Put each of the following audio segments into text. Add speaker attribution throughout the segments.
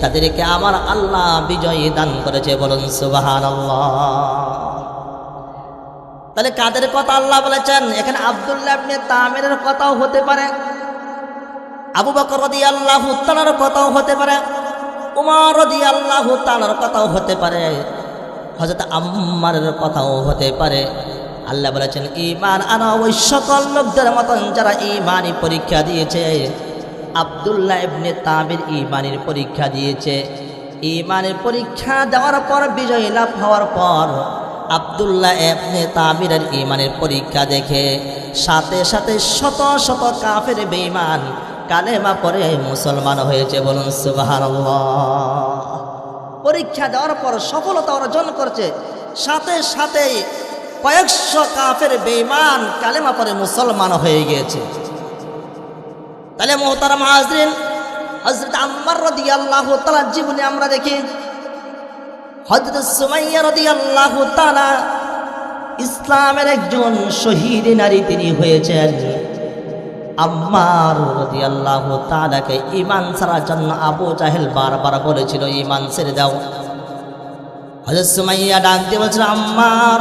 Speaker 1: তাদেরকে আমার আল্লাহ বিজয়ী দান করেছে। বলুন সুবহানাল্লাহ। তাহলে কাদের কথা আল্লাহ বলেছেন? এখানে আব্দুল্লাহ ইবনে তামিরের কথাও হতে পারে, আবু বকর রাদিয়াল্লাহু তাআলার কথাও হতে পারে, উমর রাদিয়াল্লাহু তাআলার কথাও হতে পারে, হযরত আম্মারের কথাও হতে পারে। আল্লাহ বলেছেন ঈমান আনা ওই সকল লোকদের মতন যারা ঈমানি পরীক্ষা দিয়েছে। আব্দুল্লাহ ইবনে তামির ঈমানের পরীক্ষা দিয়েছে। ঈমানের পরীক্ষা দেওয়ার পর বিজয় লাভ হওয়ার পর আব্দুল্লাহ ইবনে তামিরের ঈমানের পরীক্ষা দেখে সাথে সাথে শত শত কাফের বেঈমান কালেমা পড়ে মুসলমান হয়েছে। বলুন সুবহানাল্লাহ। পরীক্ষা দেওয়ার পর সফলতা অর্জন করছে, সাথে সাথে কয়েকশো কাফের বেঈমান কালেমা পড়ে মুসলমান হয়ে গিয়েছে। তাহলে মুহতারাম হাজরিন, হযরত আম্মার রাদিয়াল্লাহু তাআলার জীবনে আমরা দেখি হযরত সুমাইয়া রাদিয়াল্লাহু তাআলা ইসলামের একজন শহীদ নারী তিনি হয়েছেন। আম্মার রাদিয়াল্লাহু তাআলাকে ঈমান ছাড়ার জন্য আবু জাহেল বারবার বলেছিল ঈমান ছেড়ে দাও। হযরত সুমাইয়া ডাক দিয়ে বলছিল আম্মার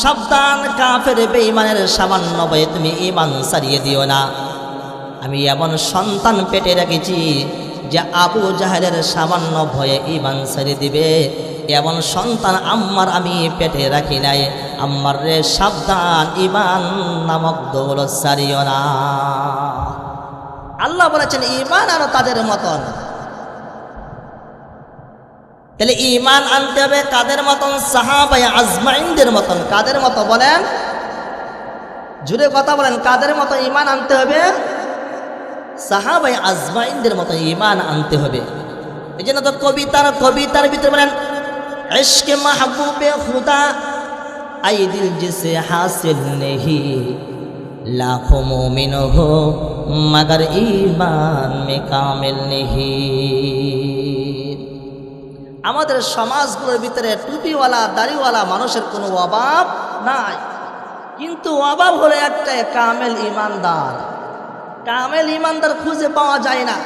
Speaker 1: সাবধান, কাফের বেঈমানের সামান্য ভয়ে তুমি ঈমান ছাড়িয়ে দিও না। আমি এমন সন্তান পেটে রেখেছি যে আবু জাহেলের সামান্য ভয়ে ঈমান ছাড়িয়ে দিবে, এমন সন্তান আম্মার আমি পেটে রাখি নাই। আম্মার রে সাবধান, ঈমান নামক দৌলত ছাড়িও না। আল্লাহ বলেছেন ঈমান আনো তাদের মতন। তাহলে ঈমান আনতে হবে কাদের মতন? সাহাবায়ে আজমাইনদের মতন। কাদের মতো বলেন? জুড়ে কথা বলেন, কাদের মতো ঈমান আনতে হবে? সাহাবায়ে আজমাইনদের মতো ঈমান আনতে হবে। এই জন্য তো কবিতার ভিতরে বলেন ইশকে মাহবুবে খুদা আই দিল জিসে হাসিল নেহি লাখো মুমিন হো মগর ঈমান মে কামিল নেহি। আমাদের সমাজগুলোর ভিতরে টুপিওয়ালা দাড়িওয়ালা মানুষের কোনো অভাব নাই, কিন্তু অভাব হলো একটাই, কামেল ঈমানদার। কামেল ঈমানদার খুঁজে পাওয়া যায় না।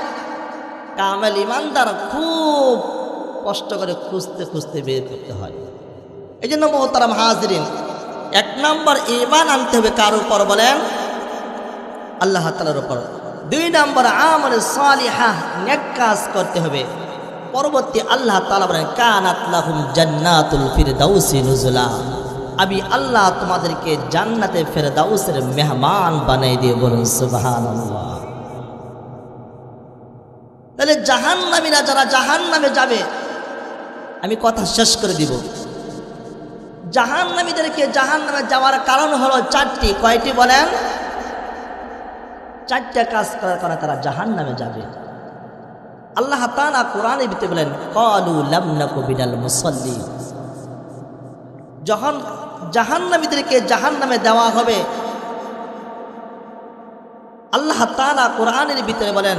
Speaker 1: কামেল ঈমানদার খুব কষ্ট করে খুঁজতে খুঁজতে বের করতে হয়। এই জন্য মুহতারাম হাজরিন, এক নম্বর ঈমান আনতে হবে কার উপর বলেন? আল্লাহ তাআলার উপর। দুই নম্বর আমল সালিহাহ, নেক কাজ করতে হবে। পরবর্তী আল্লাহ তাআলা বলেন কানাত লাহুম জান্নাতুল ফিরদাউসি নুজুলা, আমি আল্লাহ তোমাদেরকে জান্নাতে ফেরদাউসের মেহমান বানাই দিয়ে। বলুন সুবহানাল্লাহ। তাহলে জাহান্নামীরা যারা জাহান্নামে যাবে, আমি কথা শেষ করে দিব। জাহান্নামীদেরকে জাহান্নামে যাওয়ার কারণ হলো চারটি। কয়টি বলেন? চারটা কাজ করার কারণে তারা জাহান্নামে যাবে। আল্লাহ তাআলা কোরআনে ভিতরে বলেন ক্বালু লাম নাকু বিনাল মুসাল্লি। যখন জাহান্নামীদেরকে জাহান্নামে দেওয়া হবে, আল্লাহ তাআলা কোরআনের ভিতরে বলেন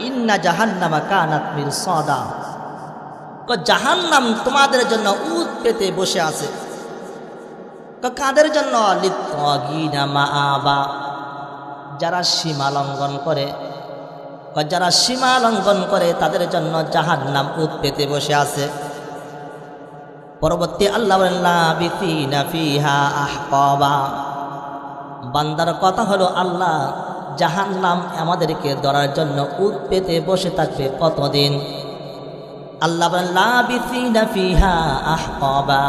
Speaker 1: ইন্না জাহান্নামা কানাত মিরসাদা। জাহান্নাম তোমাদের জন্য উট পেতে বসে আছে। কাদের জন্য? লিত্তাগিনা মাআবা, যারা সীমা লঙ্ঘন করে। যারা সীমা লঙ্ঘন করে তাদের জন্য জাহান্নাম উট পেতে বসে আছে। পরবর্তী আল্লাহ বলেন লাবিথিনা ফিহা আহকাবা। বান্দার কথা হলো আল্লাহ জাহান্নাম আমাদেরকে ধরার জন্য উট পেতে বসে থাকবে কতদিন? আল্লাহ বলেন লাবিথিনা ফিহা আহকাবা,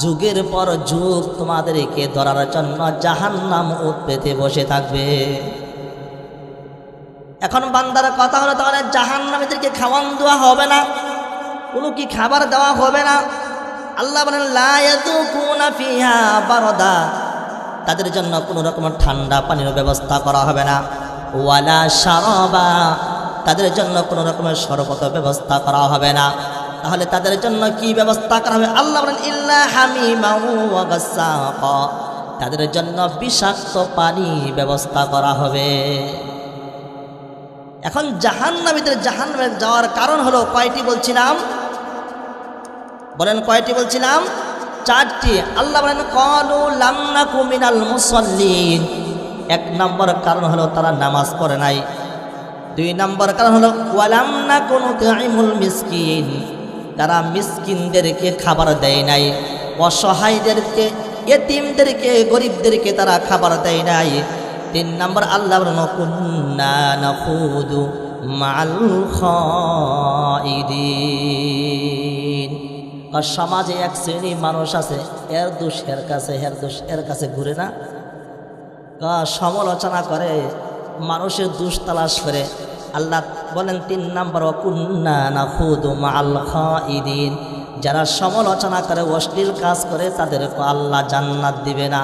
Speaker 1: যুগের পর যুগ তোমাদেরকে ধরার জন্য জাহান্নাম উট পেতে বসে থাকবে। এখন বান্দার কথা হলো তাহলে জাহান্নামীদেরকে খাওয়ান দেওয়া হবে না, কোনো কি খাবার দেওয়া হবে না? আল্লাহ বলেন লা ইয়াযুকুনা ফিহা বারদা, তাদের জন্য কোনো রকমের ঠান্ডা পানির ব্যবস্থা করা হবে না। ওয়ালা শারাবা, তাদের জন্য কোনো রকমের শরবতের ব্যবস্থা করা হবে না। তাহলে তাদের জন্য কি ব্যবস্থা করা হবে? আল্লাহ বলেন ইল্লা হামিমা ওয়া গাসসাকা, তাদের জন্য বিষাক্ত পানি ব্যবস্থা করা হবে। এখন জাহান্নামীদের জাহান্নামে যাওয়ার কারণ হলো কয়টি বলছিলাম? বলেন কয়টি বলছিলাম? চারটি। আল্লাহ বলেন ক্বালু লাম নাকু মিনাল মুসাল্লিন, এক নম্বর কারণ হলো তারা নামাজ পড়ে নাই। 2 নম্বর কারণ হলো ওয়ালাম নাকুনু তুইমুল মিসকিন, তারা মিসকিনদেরকে খাবার দেয় নাই, অসহায়দেরকে, এতিমদেরকে, গরিবদেরকে তারা খাবার দেয় নাই। 3 নম্বর আল্লাহ বলেন কুন্না নাখুদু মাল খাইদিন। আর সমাজে এক শ্রেণী মানুষ আছে, এর দোষ এর কাছে, এর দোষ এর কাছে ঘুরে না, সমালোচনা করে, মানুষের দোষ তালাশ করে। আল্লাহ বলেন 3 নম্বর কুন্না নাখুদু মাল খাইদিন, যারা সমালোচনা করে, অশ্লীল কাজ করে, তাদেরকে আল্লাহ জান্নাত দিবে না।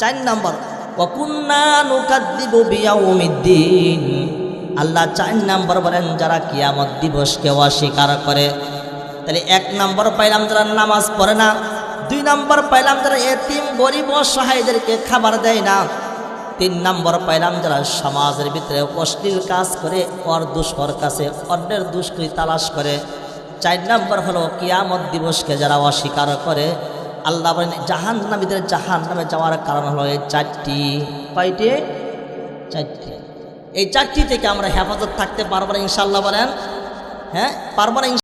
Speaker 1: 4 নম্বর ওয়াকুন্না নুকাদ্দিবু বিয়াউমিদ্দিন, আল্লাহ 4 নম্বর বলেন যারা কিয়ামত দিবসকে অস্বীকার করে। তাহলে 1 নম্বর পাইলাম যারা নামাজ পড়ে না, 2 নম্বর পাইলাম যারা এতিম গরিব অসহায়দেরকে খাবার দেয় না, 3 নম্বর পাইলাম যারা সমাজের ভিতরে অশ্লীল কাজ করে, ওর দোষ ওর কাছে, অন্যের দোষকে তালাশ করে। 4 নম্বর হলো কিয়ামত দিবসকে যারা অস্বীকার করে, আল্লাহ বলেন জাহান্নামীদের জাহান্নামে যাওয়ার কারণ হলো এই 4টি। কয়টি? 4টি। এই 4টি থেকে আমরা হেফাজত থাকতে পারবো না ইনশাআল্লাহ? বলেন হ্যাঁ, পারবো না?